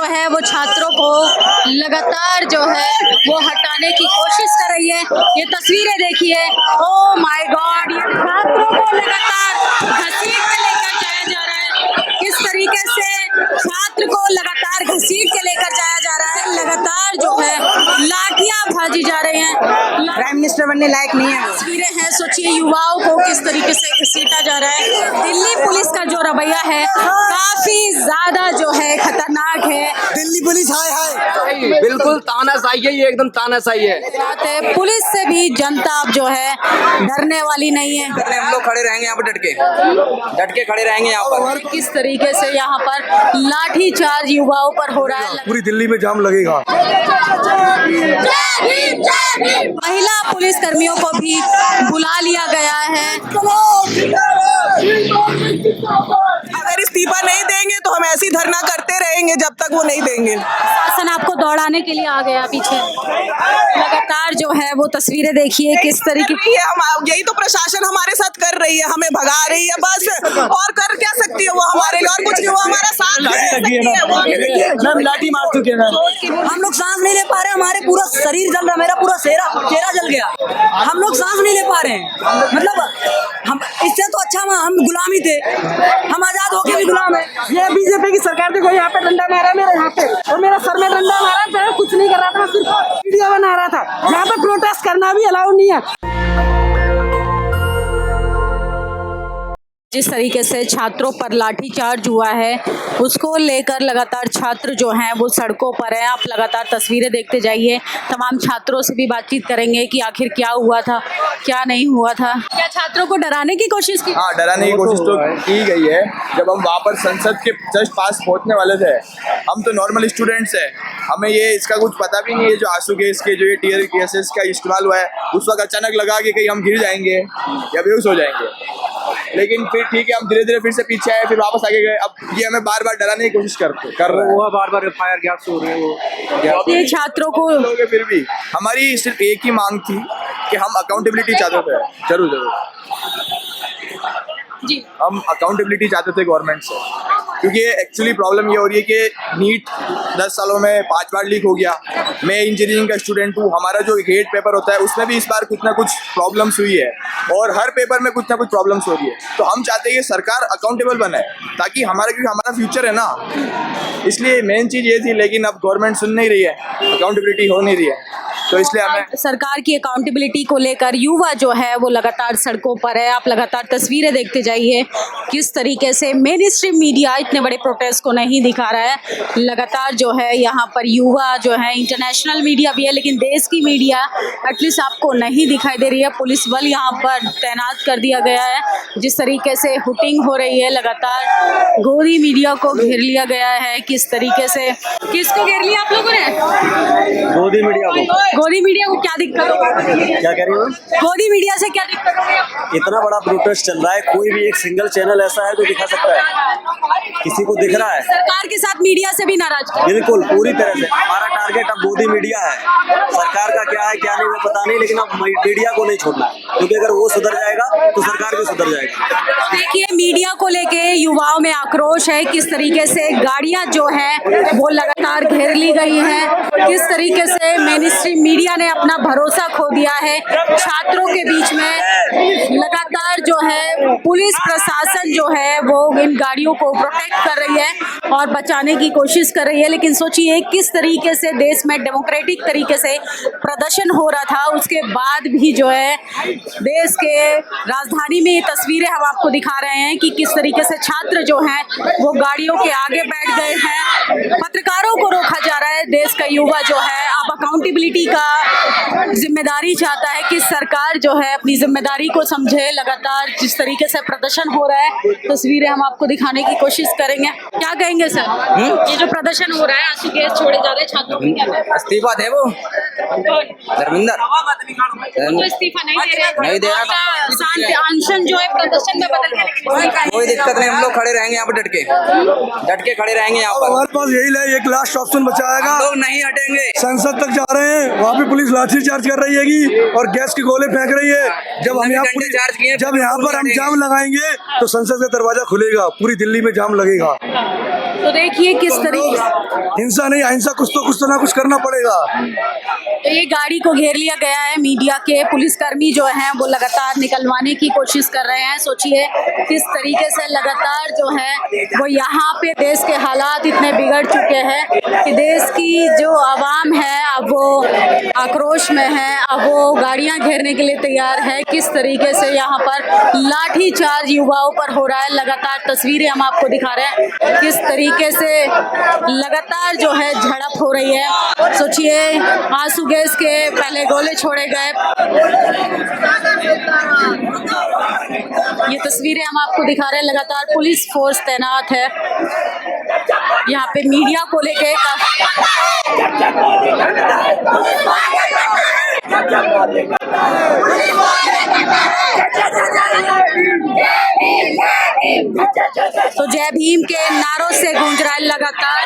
जो है वो छात्रों को लगातार जो है वो हटाने की कोशिश कर रही है। ये तस्वीरें देखिए, ओ माय गॉड, ये छात्रों को लगातार घसीट के लेकर जाया जा रहा है। किस तरीके से छात्र को लगातार घसीट के लेकर जाया जा रहा है, लगातार जो है लाठियां भाजी जा रही हैं। प्राइम मिनिस्टर बनने लायक नहीं है। तस्वीरें हैं, सोचिए युवाओं को किस तरीके से घसीटा जा रहा है। दिल्ली पुलिस का जो रवैया है काफी ज्यादा जो है खतरनाक है। दिल्ली पुलिस हाय हाय, बिल्कुल तानाशाही है, ये एकदम तानाशाही है। बात है, पुलिस से भी जनता अब जो है डरने वाली नहीं है। हम लोग खड़े रहेंगे यहाँ पर, डट के खड़े रहेंगे यहाँ पर। किस तरीके से यहाँ पर लाठी चार्ज युवाओं पर हो रहा है। पूरी दिल्ली में जाम लगेगा। महिला पुलिस कर्मियों को भी बुला लिया गया है। अगर इस्तीफा नहीं देंगे तो हम ऐसे ही धरना करते रहेंगे जब तक वो नहीं देंगे। शासन आपको दौड़ाने के लिए आ गया पीछे। लगातार जो है वो तस्वीरें देखिए किस तरीके की। हम यही तो प्रशासन हमारे साथ कर रही है, हमें भगा रही है बस। और कर क्या सकती है वो हमारे लिए, और कुछ नहीं, वो हमारा साथ लाठी मार चुके हैं। हम लोग सांस नहीं ले पा रहे, हमारे पूरा शरीर जल रहा, मेरा पूरा चेहरा जल गया। हम लोग सांस नहीं ले पा रहे हैं, मतलब हम इससे तो अच्छा हम गुलामी थे, हम आजाद होके भी गुलाम है। ये बीजेपी की सरकार देखो, यहाँ पे डंडा मारा मेरे यहाँ पे, और मेरा सर में डंडा मारा, मैं कुछ नहीं कर रहा था, सिर्फ वीडियो बना रहा था। यहाँ पे प्रोटेस्ट करना भी अलाउ नहीं है। जिस तरीके से छात्रों पर लाठीचार्ज हुआ है उसको लेकर लगातार छात्र जो हैं वो सड़कों पर हैं। आप लगातार तस्वीरें देखते जाइए, तमाम छात्रों से भी बातचीत करेंगे कि आखिर क्या हुआ था, क्या नहीं हुआ था। क्या छात्रों को डराने की कोशिश की? हाँ, डराने की कोशिश तो की गई है। जब हम वहाँ पर संसद के जस्ट पास पहुँचने वाले थे, हम तो नॉर्मल स्टूडेंट्स हैं, हमें ये इसका कुछ पता भी नहीं है। जो आंसू गैस के जो ये टीयर गैसेस का इस्तेमाल हुआ है, उस वक्त अचानक लगा कि कहीं हम गिर जाएंगे या बेहोश हो जाएंगे। लेकिन फिर ठीक है, हम धीरे धीरे फिर से पीछे आए, फिर वापस आगे गए। अब ये हमें बार बार डराने की कोशिश कर रहे हैं। वो बार फायर गैस हो रही है, वो ये छात्रों को फिर भी हमारी सिर्फ एक ही मांग थी कि हम अकाउंटेबिलिटी चाहते थे। जरूर जी, हम अकाउंटेबिलिटी चाहते थे गवर्नमेंट से, क्योंकि एक्चुअली प्रॉब्लम ये हो रही है कि नीट 10 सालों में 5 बार लीक हो गया। मैं इंजीनियरिंग का स्टूडेंट हूँ, हमारा जो गेट पेपर होता है उसमें भी इस बार कुछ ना कुछ प्रॉब्लम्स हुई है, और हर पेपर में कुछ ना कुछ प्रॉब्लम्स हो रही है। तो हम चाहते हैं कि सरकार अकाउंटेबल बने, ताकि क्योंकि हमारा फ्यूचर है ना, इसलिए मेन चीज़ ये थी। लेकिन अब गवर्नमेंट सुन नहीं रही है, अकाउंटेबिलिटी हो नहीं रही है, तो इसलिए हमें सरकार की अकाउंटेबिलिटी को लेकर युवा जो है वो लगातार सड़कों पर है। आप लगातार तस्वीरें देखते जाइए किस तरीके से मेन स्ट्रीम मीडिया इतने बड़े प्रोटेस्ट को नहीं दिखा रहा है। लगातार जो है यहाँ पर युवा जो है, इंटरनेशनल मीडिया भी है लेकिन देश की मीडिया एटलीस्ट आपको नहीं दिखाई दे रही है। पुलिस बल यहाँ पर तैनात कर दिया गया है। जिस तरीके से हुटिंग हो रही है, लगातार गोदी मीडिया को घेर लिया गया है। किस तरीके से, किसको घेर लिया आप लोगों ने? गोदी मीडिया को। गोदी मीडिया को क्या दिक्कत होगी? क्या कह रही हो? गोदी मीडिया से क्या दिक्कत होगी? इतना बड़ा प्रोटेस्ट चल रहा है, कोई भी एक सिंगल चैनल ऐसा है जो दिखा सकता है? किसी को दिख रहा है? सरकार के साथ मीडिया से भी नाराज है। बिल्कुल, पूरी तरह से। हमारा टारगेट अब गोदी मीडिया है। सरकार का क्या है क्या नहीं वो पता नहीं, लेकिन अब मीडिया को नहीं छोड़ना है, क्योंकि अगर वो सुधर जाएगा तो सरकार भी सुधर जाएगी। देखिए, मीडिया को लेके युवाओं में आक्रोश है। किस तरीके से गाड़ियां जो हैं वो लगातार घेर ली गई हैं। किस तरीके से मेन स्ट्रीम मीडिया ने अपना भरोसा खो दिया है। छात्रों के बीच में लगातार जो है पुलिस प्रशासन जो है वो इन गाड़ियों को प्रोटेक्ट कर रही है और बचाने की कोशिश कर रही है। लेकिन सोचिए किस तरीके से देश में डेमोक्रेटिक तरीके से प्रदर्शन हो रहा था, उसके बाद भी जो है देश के राजधानी में ये तस्वीरें हम आपको दिखा रहे हैं कि किस तरीके से छात्र जो हैं वो गाड़ियों के आगे बैठ गए हैं। पत्रकारों को रोका जा रहा है। देश का युवा जो है अब अकाउंटेबिलिटी का जिम्मेदारी चाहता है कि सरकार जो है अपनी जिम्मेदारी को समझे। लगातार जिस तरीके से प्रदर्शन हो रहा है, तस्वीरें हम आपको दिखाने की कोशिश करेंगे। क्या कहेंगे सर? ये जो प्रदर्शन हो रहा है, आंसू गैस छोड़े जा रहे हैं छात्रों को, क्या कहेंगे? इस्तीफा दे वो धर्मिंदर, तो इस्तीफा नहीं दे रहा था। शांति अनशन जो है प्रदर्शन में बदल गया। कोई दिक्कत नहीं, हम लोग खड़े रहेंगे यहाँ पर, डट के खड़े रहेंगे यहाँ पर। हमारे पास यही है, एक लास्ट ऑप्शन बचाएगा। हम लोग नहीं हटेंगे। संसद तक जा रहे हैं, वहाँ पे पुलिस लाठी चार्ज कर रही हैगी और गैस के गोले फेंक रही है। जब हम यहाँ पर हम जाम लगाएंगे तो संसद का दरवाजा खुलेगा, पूरी दिल्ली में जाम लगेगा। तो देखिए किस तरीके हिंसा नहीं, अहिंसा, कुछ तो ना कुछ करना पड़ेगा। तो ये गाड़ी को घेर लिया गया है। मीडिया के पुलिसकर्मी जो हैं वो लगातार निकलवाने की कोशिश कर रहे हैं। सोचिए किस तरीके से लगातार जो है वो यहाँ पे देश के हालात इतने बिगड़ चुके हैं कि देश की जो आवाम है अब वो आक्रोश में है, अब वो गाड़ियां घेरने के लिए तैयार है। किस तरीके से यहाँ पर लाठीचार्ज युवाओं पर हो रहा है। लगातार तस्वीरें हम आपको दिखा रहे हैं किस तरीके से लगातार जो है झड़प हो रही है। सोचिए आंसू गैस के पहले गोले छोड़े गए। ये तस्वीरें हम आपको दिखा रहे हैं। लगातार पुलिस फोर्स तैनात है यहाँ पे मीडिया को लेके। तो जय भीम के नारों से गूंज रहा है लगातार।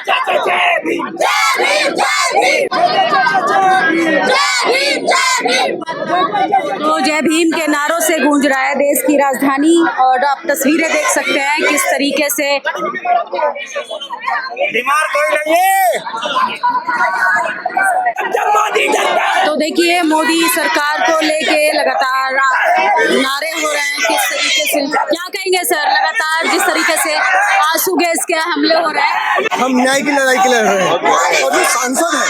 तो जय भीम के नारों से गूंज रहा है देश की राजधानी। और आप तस्वीरें देख सकते हैं किस तरीके से बीमार कोई नहीं है। तो देखिए मोदी सरकार को लेके लगातार नारे हो रहे हैं। किस तरीके से क्या कहेंगे सर, लगातार जिस तरीके से आंसू गैस के हमले हो रहे हैं। हम न्याय की लड़ाई के लड़ रहे हैं और जो सांसद है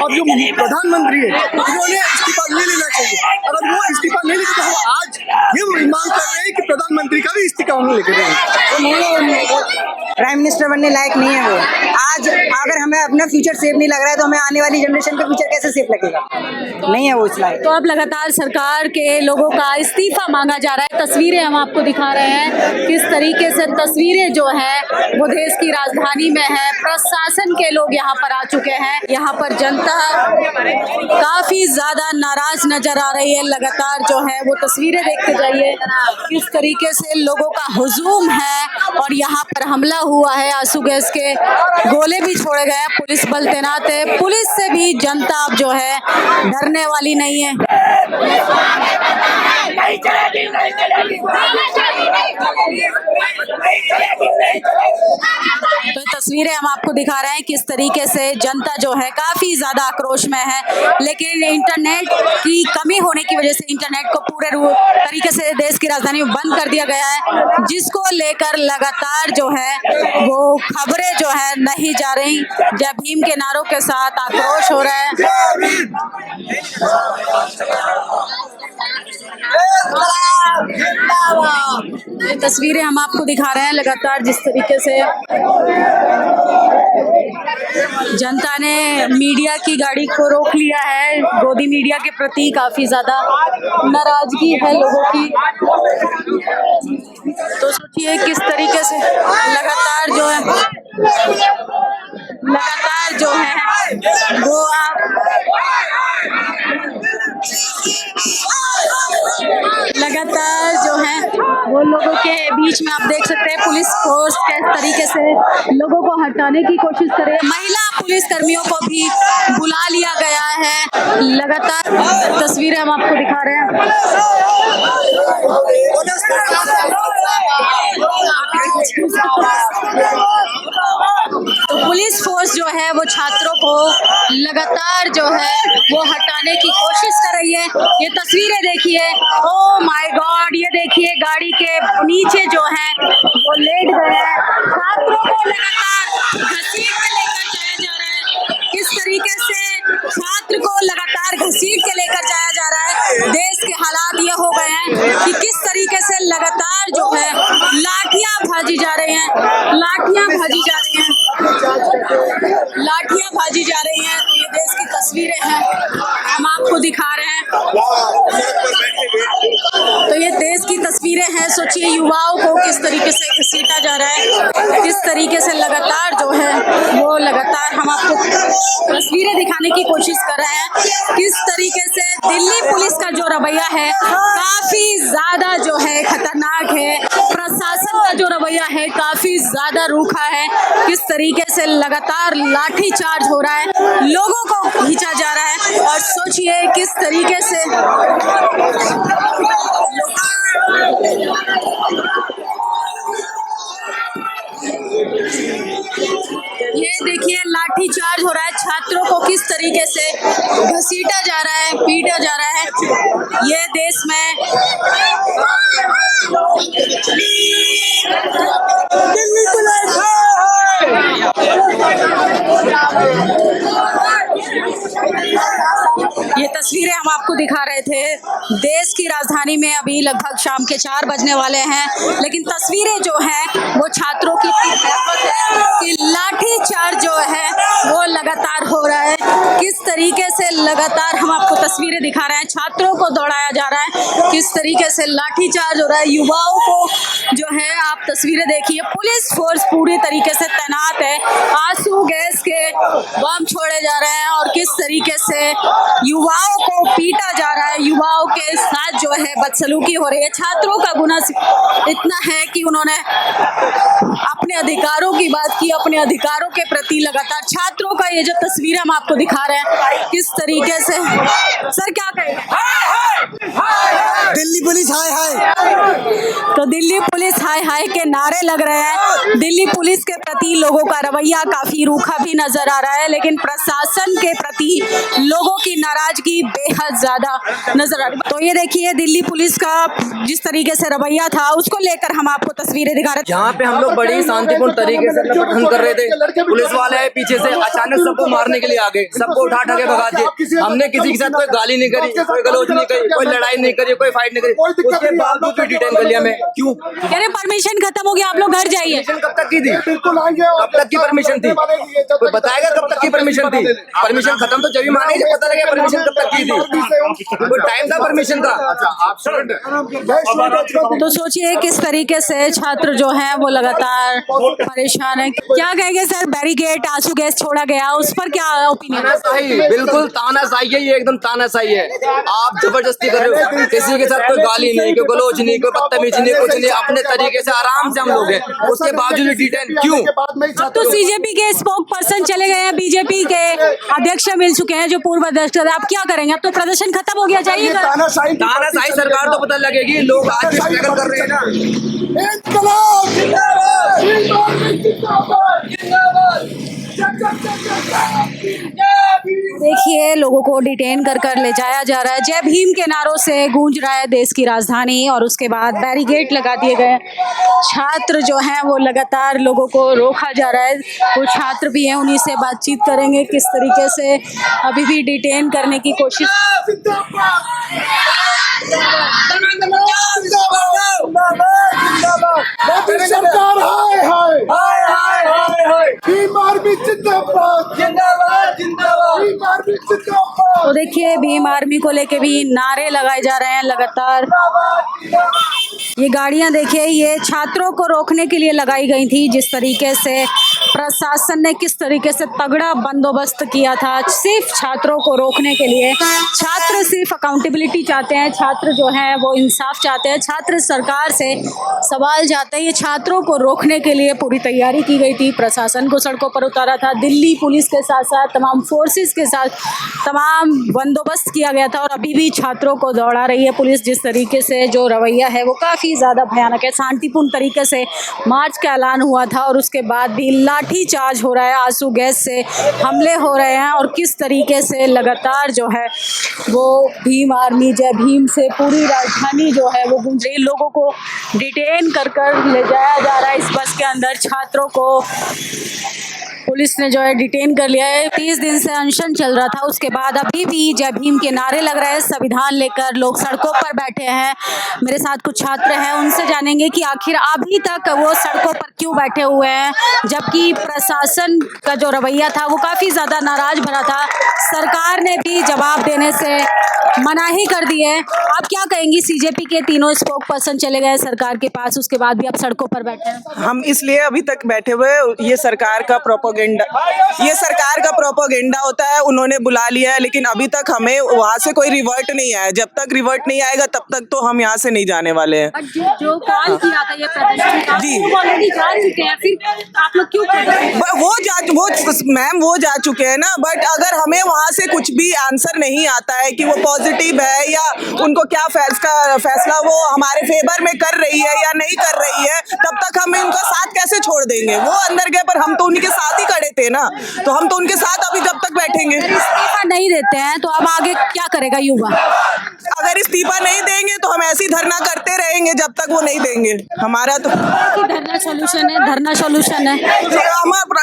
और जो प्रधानमंत्री है उन्होंने इस्तीफा ले लेना चाहिए। अगर वो इस्तीफा नहीं लेते तो हम आज ये मांग कर रहे हैं कि प्रधानमंत्री का भी इस्तीफा हम लेके देंगे। प्राइम मिनिस्टर बनने लायक नहीं है वो। आज अगर हमें अपना फ्यूचर सेफ नहीं लग रहा है तो हमें आने वाली जनरेशन का फ्यूचर कैसे सेफ लगेगा? नहीं है वो इस लायक। तो अब लगातार सरकार के लोगों का इस्तीफा मांगा जा रहा है। तस्वीरें हम आपको दिखा रहे हैं किस तरीके से तस्वीरें जो है वो देश की राजधानी में है। प्रशासन के लोग यहाँ पर आ चुके हैं। यहाँ पर जनता काफी ज्यादा नाराज नजर आ रही है। लगातार जो है वो तस्वीरें देखते जाइए किस तरीके से लोगों का हुजूम है और यहाँ पर हमला हुआ है। आंसू गैस के गोले भी छोड़े गए। पुलिस बल तैनात है। पुलिस से भी जनता अब जो है डरने वाली नहीं है। तो तस्वीरें हम आपको दिखा रहे हैं किस तरीके से जनता जो है काफी ज्यादा आक्रोश में है। लेकिन इंटरनेट की कमी होने की वजह से इंटरनेट को पूरे तरीके से देश की राजधानी में बंद कर दिया गया है, जिसको लेकर लगातार जो है वो खबरें जो है नहीं जा रही। जय भीम के नारों के साथ आक्रोश हो रहा है। ये तस्वीरें हम आपको दिखा रहे हैं लगातार जिस तरीके से जनता ने मीडिया की गाड़ी को रोक लिया है। गोदी मीडिया के प्रति काफी ज्यादा नाराजगी है लोगों की। तो सोचिए किस तरीके से लगातार जो है वो लगातार जो है वो लोगों के बीच में आप देख सकते हैं पुलिस फोर्स किस तरीके से लोगों को हटाने की कोशिश कर रही है। महिला पुलिस कर्मियों को भी बुला लिया गया है। लगातार तस्वीरें हम आपको दिखा रहे हैं। तो पुलिस फोर्स जो है वो छात्रों को लगातार जो है वो हटाने की कोशिश कर रही है। ये तस्वीरें देखिए, ओ माय गॉड, ये देखिए गाड़ी के नीचे जो है वो लेट गए हैं। छात्रों को लगातार घसीट के लेकर जाया जा रहा है। किस तरीके से छात्र को लगातार घसीट के लेकर जाया जा रहा है। देश के हालात ये हो गए हैं कि किस तरीके से लगातार जो है लाठियां भाजी जा रही हैं। तो ये देश की तस्वीरें हैं हम आपको दिखा रहे हैं। तो ये देश की तस्वीरें हैं। सोचिए युवाओं को किस तरीके से घसीटा जा रहा है, किस तरीके से लगातार जो है वो लगातार हम आपको तस्वीरें दिखाने की कोशिश कर रहे हैं। किस तरीके से दिल्ली पुलिस का जो रवैया है काफी ज्यादा जो है खतरनाक है। प्रशासन का जो रवैया है काफी ज्यादा रूखा है। किस तरीके से लगातार लाठी चार्ज हो रहा है, लोगों को खींचा जा रहा है। और सोचिए किस तरीके से देखिए लाठी चार्ज हो रहा है, छात्रों को किस तरीके से घसीटा जा रहा है, पीटा जा रहा है। ये देश में दिल्ली पुलिस ये तस्वीरें हम आपको दिखा रहे थे। देश की राजधानी में अभी लगभग शाम के 4 बजने वाले हैं, लेकिन तस्वीरें जो हैं वो छात्रों की कि लाठी चार्ज जो है वो लगातार हो रहा है। किस तरीके से लगातार हम आपको तस्वीरें दिखा रहे हैं, छात्रों को दौड़ाया जा रहा है, किस तरीके से लाठी चार्ज हो रहा है। युवाओं को जो है आप तस्वीरें देखिए, पुलिस फोर्स पूरी तरीके से तैनात है, आंसू गैस के बम छोड़े जा रहे हैं और किस तरीके से युवाओं को पीटा जा रहा है, युवाओं के साथ जो है बदसलूकी हो रही है। छात्रों का गुना इतना है कि उन्होंने अपने अधिकारों की बात की, अपने अधिकारों के प्रति लगातार छात्रों का ये जो तस्वीर हम आपको दिखा रहे हैं किस तरीके से। सर क्या कहेंगे? दिल्ली पुलिस हाय हाय। तो दिल्ली पुलिस हाय हाय के नारे लग रहे हैं। दिल्ली पुलिस के प्रति लोगों का रवैया काफी रूखा भी नजर आ रहा है, लेकिन प्रशासन के प्रति लोगों की नाराजगी बेहद ज्यादा नजर आ रही है। तो ये देखिए दिल्ली पुलिस का जिस तरीके से रवैया था उसको लेकर हम आपको तस्वीरें दिखा रहे थे। यहाँ पे हम लोग बड़ी शांतिपूर्ण तरीके से प्रदर्शन कर रहे थे, पुलिस वाले आए पीछे से, अचानक सबको मारने के लिए आ गए, सबको उठा के भगा दिए। हमने किसी के साथ कोई गाली नहीं करी, कोई गलौज नहीं करी, कोई लड़ाई नहीं करी, कोई फाइट नहीं करी, उसके बावजूद भी डिटेन कर लिया। मैं क्यों? कह रहे परमिशन खत्म हो गया, आप लोग घर जाइए। कब तक की थी? कब तक की परमिशन थी? कोई बताएगा कब तक की परमिशन थी? परमिशन खत्म तो जब भी माने जब पता लगे परमिशन कब तक की थी। कोई टाइम था परमिशन का? तो सोचिए किस तरीके से छात्र जो हैं वो लगातार परेशान है। क्या कहेंगे सर, बैरिकेड आंसू गैस छोड़ा गया, उस पर क्या ओपिनियन? तानाशाही, बिल्कुल तानाशाही है, ये एकदम तानाशाही है। आप जबरदस्ती कर रहे हो, किसी के साथ कोई गाली नहीं, कोई गलोच नहीं, कोई बदतमीजी नहीं, कुछ नहीं, अपने तरीके से आराम से हम लोग हैं, उसके बावजूद भी डिटेन क्यों? अब तो सीजेपी के स्पोक पर्सन चले गए हैं, बीजेपी के अध्यक्ष मिल चुके हैं जो पूर्व अध्यक्ष थे। आप क्या करेंगे? अब तो प्रदर्शन खत्म हो गया, जाइए। तानाशाही सरकार तो पता लगेगी, लोग आज स्ट्रगल कर रहे हैं ना। देखिए लोगों को डिटेन कर ले जाया जा रहा है। जय भीम के नारों से गूंज रहा है देश की राजधानी और उसके बाद बैरिकेड लगा दिए गए। छात्र जो हैं वो लगातार लोगों को रोका जा रहा है। वो छात्र भी हैं, उन्हीं से बातचीत करेंगे किस तरीके से अभी भी डिटेन करने की कोशिश। सरकार हाय हाय हाय हाय हाय हाय। भीम आर्मी जिंदाबाद जिंदाबाद जिंदाबाद। भीम आर्मी जिंदाबाद। तो देखिए भीम आर्मी को लेके भी नारे लगाए जा रहे हैं लगातार। ये गाड़ियां देखिए, ये छात्रों को रोकने के लिए लगाई गई थी। जिस तरीके से प्रशासन ने किस तरीके से तगड़ा बंदोबस्त किया था सिर्फ छात्रों को रोकने के लिए। छात्र सिर्फ अकाउंटेबिलिटी चाहते हैं, छात्र जो हैं वो इंसाफ चाहते हैं, छात्र सरकार से सवाल चाहते हैं। ये छात्रों को रोकने के लिए पूरी तैयारी की गई थी, प्रशासन को सड़कों पर उतारा था, दिल्ली पुलिस के साथ साथ तमाम फोर्सेस के साथ तमाम बंदोबस्त किया गया था और अभी भी छात्रों को दौड़ा रही है पुलिस। जिस तरीके से जो रवैया है वो काफ़ी ज़्यादा भयानक है। शांतिपूर्ण तरीके से मार्च का ऐलान हुआ था और उसके बाद भी लाठी चार्ज हो रहा है, आंसू गैस से हमले हो रहे हैं और किस तरीके से लगातार जो है वो भीम आर्मी जय भीम से पूरी राजधानी जो है वो गूंज रही है। लोगों को डिटेन कर ले जाया जा रहा है इस बस के अंदर। छात्रों को पुलिस ने जो है डिटेन कर लिया है। 30 दिन से अनशन चल रहा था, उसके बाद अभी भी जय भीम के नारे लग रहे हैं। संविधान लेकर लोग सड़कों पर बैठे हैं। मेरे साथ कुछ छात्र हैं, उनसे जानेंगे कि आखिर अभी तक वो सड़कों पर क्यों बैठे हुए हैं, जबकि प्रशासन का जो रवैया था वो काफ़ी ज़्यादा नाराज भरा था। सरकार ने भी जवाब देने से मनाही कर दी है। आप क्या कहेंगी? सीजेपी के तीनों स्पोक पर्सन चले गए सरकार के पास, उसके बाद भी आप सड़कों पर बैठे हैं। हम इसलिए अभी तक बैठे हुए, ये सरकार का प्रोपोगेंडा होता है, उन्होंने बुला लिया है, लेकिन अभी तक हमें वहाँ से कोई रिवर्ट नहीं आया। जब तक रिवर्ट नहीं आएगा तब तक तो हम यहाँ से नहीं जाने वाले हैं। जो कॉल किया था ये प्रदर्शन का, जी। वो ऑलरेडी जा चुके हैं, फिर आप लोग क्यों वो जा चुके हैं ना, बट अगर हमें वहाँ से कुछ भी आंसर नहीं आता है कि वो पॉजिटिव पॉजिटिव है या उनको क्या फैसला वो हमारे फेवर में कर रही है या नहीं कर रही है, तब तक हम इनका साथ कैसे छोड़ देंगे। वो अंदर गए पर हम तो उनके साथ ही खड़े थे ना, तो हम तो उनके साथ अभी जब तक बैठेंगे। इस्तीफा नहीं देते हैं तो अब आगे क्या करेगा युवा? अगर इस्तीफा नहीं देंगे तो हम ऐसे ही धरना करते रहेंगे जब तक वो नहीं देंगे। हमारा तो धरना सोल्यूशन है, धरना सोल्यूशन है।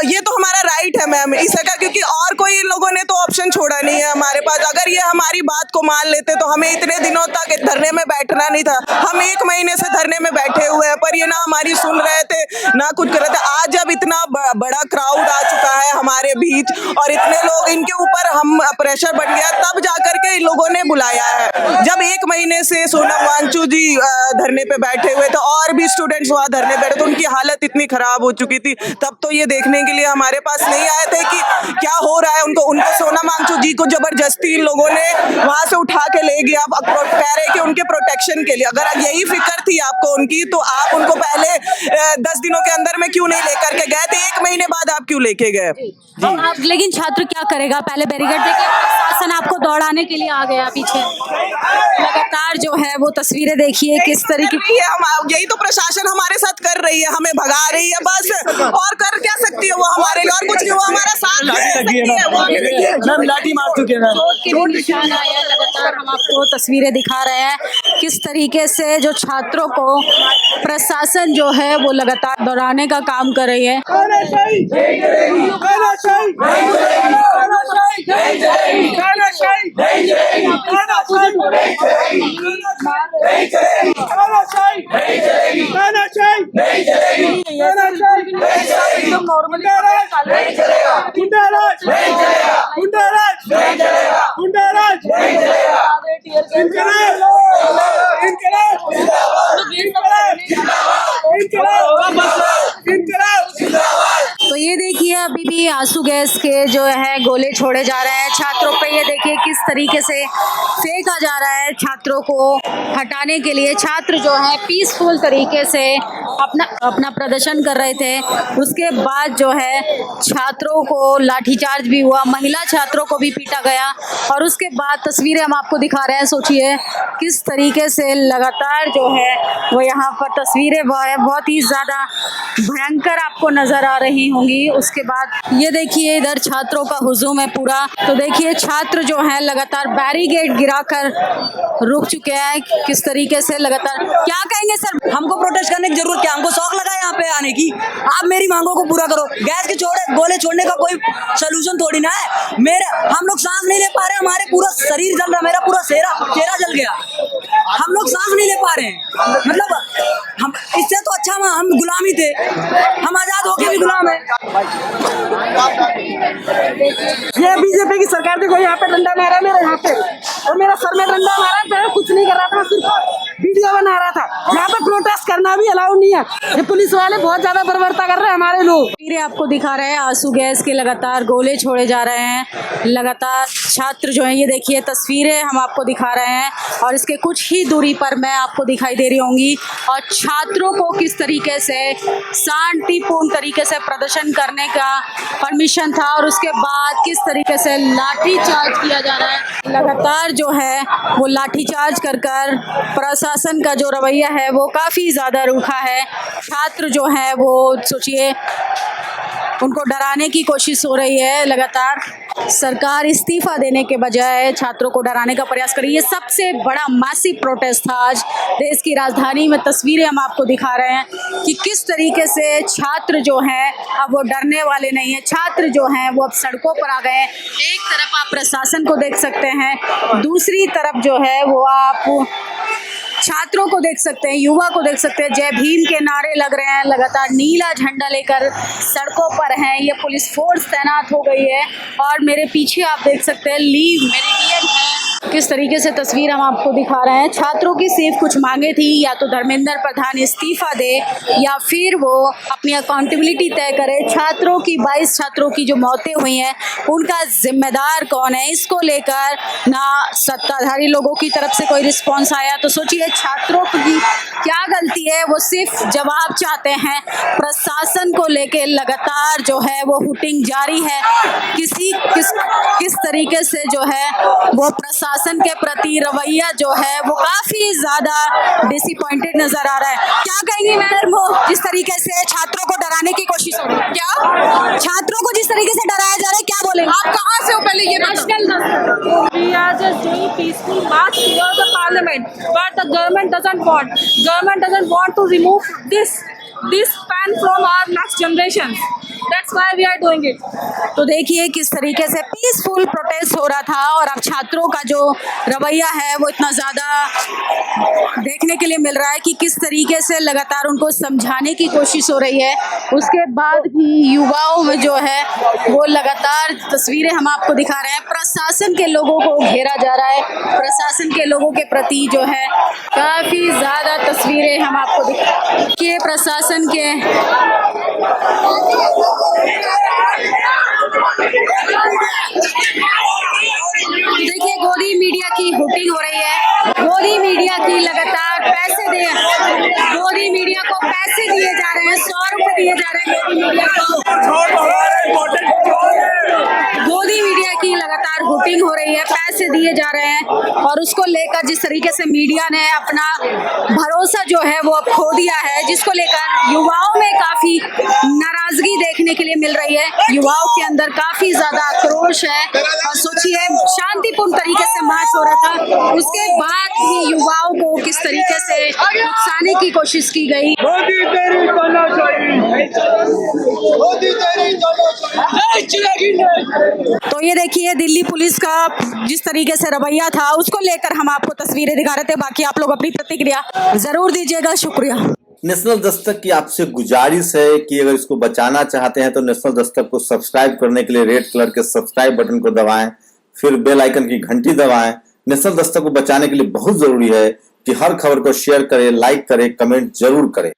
ये तो हमारा राइट है मैम इसका, क्योंकि और कोई इन लोगों ने तो ऑप्शन छोड़ा नहीं है हमारे पास। अगर ये हमारी बात को मान लेते तो हमें इतने दिनों तक धरने में बैठना नहीं था। हम 1 महीने से धरने में बैठे हुए हैं, पर ये ना हमारी सुन रहे थे ना कुछ कर रहे थे। आज जब इतना बड़ा क्राउड आ चुका है हमारे बीच और इतने लोग इनके ऊपर हम प्रेशर बढ़ गया, तब जाकर के इन लोगों ने बुलाया है। जब 1 महीने से सोनम वांगचुक जी धरने पे बैठे हुए थे और भी स्टूडेंट्स वहाँ धरने बैठे थे, उनकी हालत इतनी खराब हो चुकी थी, तब तो ये देखने के लिए हमारे पास नहीं आए थे कि क्या हो रहा है। उनको सोनम वांगचुक जी को जबरदस्ती इन लोगों ने वहां से उठा के ले गया, कह रहे कि उनके प्रोटेक्शन के लिए। अगर यही फिक्र थी आपको उनकी, तो आप उनको पहले 10 दिनों के अंदर में क्यों नहीं लेकर के गए थे? 1 महीने बाद आप क्यों लेके गए? लेकिन छात्र क्या करेगा? पहले बैरिकेड देके प्रशासन आपको दौड़ाने के लिए आ गया पीछे। लगातार जो है वो तस्वीरें देखिए किस तरीके की। यही तो प्रशासन हमारे साथ कर रही है, हमें भगा रही है बस। और कर क्या सकती है वो हमारे लिए? और कुछ नहीं, वो हमारा साथ दे सकती है। मैम लाठी मार चुके हैं। चोट के भी निशान आए हैं। लगातार हम आपको तस्वीरें दिखा रहे हैं किस तरीके से जो छात्रों को प्रशासन जो है वो लगातार दौड़ाने का काम कर रही है। तो ये देखिए अभी भी आंसू गैस के जो है गोले छोड़े जा रहे हैं छात्रों पे। ये देखिए किस तरीके से फेंका जा रहा है छात्रों को हटाने के लिए। छात्र जो है पीसफुल तरीके से अपना प्रदर्शन कर रहे थे। उसके बाद जो है छात्रों को लाठीचार्ज भी हुआ, महिला छात्रों को भी पीटा गया। और उसके बाद तस्वीरें हम आपको दिखा रहे हैं। सोचिए किस तरीके से लगातार जो है वो यहाँ पर तस्वीरें बहुत ही ज़्यादा भयंकर आपको नज़र आ रही होंगी। उसके बाद ये देखिए इधर छात्रों का हुजूम है पूरा। तो देखिए छात्र जो है लगातार बैरिकेड गिराकर रुक चुके हैं। किस तरीके से लगातार क्या कहेंगे सर? हमको प्रोटेस्ट करने की जरूरत क्या? हमको शौक लगा यहाँ पे आने की। आप मेरी मांगों को पूरा करो। गैस के गोले छोड़ने का कोई सोल्यूशन थोड़ी ना है। हम लोग सांस नहीं ले पा रहे, हमारे पूरा शरीर जल रहा, मेरा पूरा चेहरा जल गया। हम लोग सांस नहीं ले पा रहे हैं। मतलब हम इससे तो अच्छा हम गुलामी थे, हम आजाद होके भी गुलाम है। ये बीजेपी की सरकार देखो, यहाँ पे डंडा मारा मेरे यहाँ पे, और मेरा सर में डंडा मारा। मैं कुछ नहीं कर रहा था, सिर्फ वीडियो बना रहा था। यहाँ पे प्रोटेस्ट करना भी अलाउ नहीं है। ये पुलिस वाले बहुत ज्यादा बर्बरता कर रहे हैं हमारे लोग। तस्वीरें आपको दिखा रहे हैं आंसू गैस के लगातार गोले छोड़े जा रहे हैं। लगातार छात्र जो है ये देखिए तस्वीरें हम आपको दिखा रहे हैं और इसके कुछ ही दूरी पर मैं आपको दिखाई दे रही होंगी। और छात्रों को किस तरीके से शांतिपूर्ण तरीके से प्रदर्शन करने का परमिशन था और उसके बाद किस तरीके से लाठीचार्ज किया जा रहा है। लगातार जो है वो लाठीचार्ज कर प्रशासन का जो रवैया है वो काफ़ी ज़्यादा रूखा है। छात्र जो है वो सोचिए उनको डराने की कोशिश हो रही है। लगातार सरकार इस्तीफा देने के बजाय छात्रों को डराने का प्रयास कर रही है। सबसे बड़ा मैसिव प्रोटेस्ट था आज देश की राजधानी में। तस्वीरें हम आपको दिखा रहे हैं कि किस तरीके से छात्र जो हैं अब वो डरने वाले नहीं है। छात्र जो हैं वो अब सड़कों पर आ गए हैं। एक तरफ आप प्रशासन को देख सकते हैं, दूसरी तरफ जो है वो आप छात्रों को देख सकते हैं, युवा को देख सकते हैं। जय भीम के नारे लग रहे हैं, लगातार नीला झंडा लेकर सड़कों पर हैं। ये पुलिस फोर्स तैनात हो गई है और मेरे पीछे आप देख सकते हैं लीव मेरिडियन है। किस तरीके से तस्वीर हम आपको दिखा रहे हैं। छात्रों की सिर्फ कुछ मांगे थी, या तो धर्मेंद्र प्रधान इस्तीफा दे या फिर वो अपनी अकाउंटेबिलिटी तय करे। छात्रों की 22 छात्रों की जो मौतें हुई हैं उनका जिम्मेदार कौन है, इसको लेकर ना सत्ताधारी लोगों की तरफ से कोई रिस्पॉन्स आया। तो सोचिए छात्रों की क्या गलती है, वो सिर्फ जवाब चाहते हैं। प्रशासन को लेके लगातार जो है वो हुटिंग जारी है। किसी किस तरीके से जो है वो प्रशासन के प्रति रवैया जो है वो काफी ज्यादा डिसअपॉइंटेड नजर आ रहा है। क्या कहेंगी मैडम, वो जिस तरीके से छात्रों को डराने की कोशिश हो रही है, क्या छात्रों को जिस तरीके से डराया जा रहा है, क्या बोलेंगे आप? कहाँ से हो पहले ये We are just doing peaceful march towards the parliament, but the government doesn't want. Government doesn't want to remove this ban from our next generations. That's why we are doing it. तो देखिए किस तरीके से peaceful protest हो रहा था और अब छात्रों का जो रवैया है वो इतना ज़्यादा देखने के लिए मिल रहा है कि किस तरीके से लगातार उनको समझाने की कोशिश हो रही है। उसके बाद भी युवाओं में जो है वो लगातार तस्वीरें हम आपको दिखा रहे हैं। प्रशासन के लोगों को घेरा जा रहा है, प्रशासन के लोगों के प्रति जो है काफ़ी ज़्यादा तस्वीरें हम आपको दिखा प्रशासन के देखिए गोदी मीडिया की हुटिंग हो रही है। गोदी मीडिया की लगातार पैसे गोदी मीडिया को पैसे दिए जा रहे हैं, 100 रुपए दिए जा रहे हैं गोदी मीडिया को। गोदी मीडिया की लगातार हुटिंग हो रही है, पैसे दिए जा रहे हैं और उसको लेकर जिस तरीके से मीडिया ने अपना भरोसा जो है वो अब खो दिया है, जिसको लेकर युवाओं में काफी नाराजगी देखने के लिए मिल रही है। युवाओं के अंदर काफी ज्यादा आक्रोश है और सोचिए शांतिपूर्ण तरीके से मार्च हो रहा था, उसके बाद भी युवाओं को किस तरीके से उकसाने की कोशिश की गई। तो ये देखिए दिल्ली पुलिस का जिस तरीके से रवैया था उसको लेकर हम आपको तस्वीरें दिखा रहे थे। बाकी आप लोग अपनी प्रतिक्रिया जरूर दीजिएगा। शुक्रिया। नेशनल दस्तक की आपसे गुजारिश है कि अगर इसको बचाना चाहते हैं तो नेशनल दस्तक को सब्सक्राइब करने के लिए रेड कलर के सब्सक्राइब बटन को दबाएं, फिर बेल आइकन की घंटी दबाएं। नेशनल दस्तक को बचाने के लिए बहुत जरूरी है कि हर खबर को शेयर करें, लाइक करें, कमेंट जरूर करें।